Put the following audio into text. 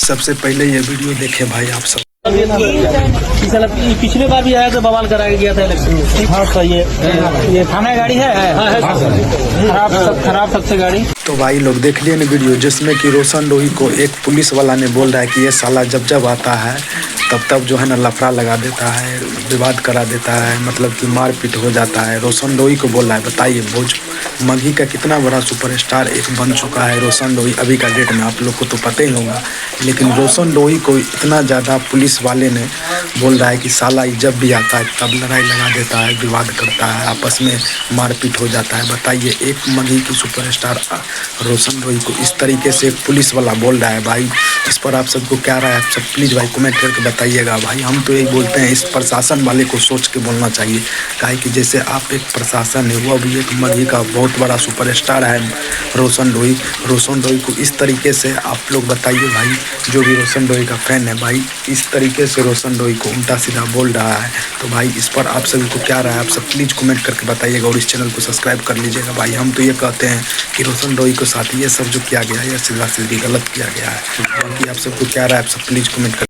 सबसे पहले ये वीडियो देखे भाई आप सब। पिछले बार भी आया तो बवाल करा के गया था इलेक्शन में। हाँ सही है, ये थाना गाड़ी है। खराब सबसे गाड़ी। तो भाई लोग देख लिए ना वीडियो, जिसमें कि रोशन रोही को एक पुलिस वाला ने बोल रहा है कि ये साला जब आता है तब जो है ना लफड़ा लगा देता है, विवाद करा देता है, मतलब कि मारपीट हो जाता है। रोशन रोही को बोल रहा है। बताइए भोज मगही का कितना बड़ा सुपरस्टार एक बन चुका है रोशन रोही अभी का डेट में, आप लोग को तो पता ही होगा। लेकिन रोशन रोही को इतना ज़्यादा पुलिस वाले ने बोल रहा है कि साला जब भी आता है तब लड़ाई लगा देता है, विवाद करता है, आपस में मारपीट हो जाता है। बताइए एक मगही की सुपरस्टार रोशन रोही को इस तरीके से एक पुलिस वाला बोल रहा है। भाई इस पर आप सबको क्या राय है, आप सब प्लीज़ भाई कमेंट करके बताइएगा। भाई हम तो यही बोलते हैं, इस प्रशासन वाले को सोच के बोलना चाहिए। काहे कि जैसे आप एक प्रशासन है, वो भी एक मगही का बहुत बड़ा सुपरस्टार है रोशन रोही को इस तरीके से आप लोग बताइए। भाई जो भी रोशन रोही का फैन है, भाई इस तरीके से रोशन रोही को उल्टा सीधा बोल रहा है। तो भाई इस पर आप सभी को क्या राय है, आप सब प्लीज़ कमेंट करके बताइएगा और इस चैनल को सब्सक्राइब कर लीजिएगा। भाई हम तो ये कहते हैं कि रोशन रोही के साथ ये सब जो किया गया है, ये सीधा सीधी गलत किया गया है। बाकी आप सबको क्या राय है, आप सब प्लीज़ कमेंट कर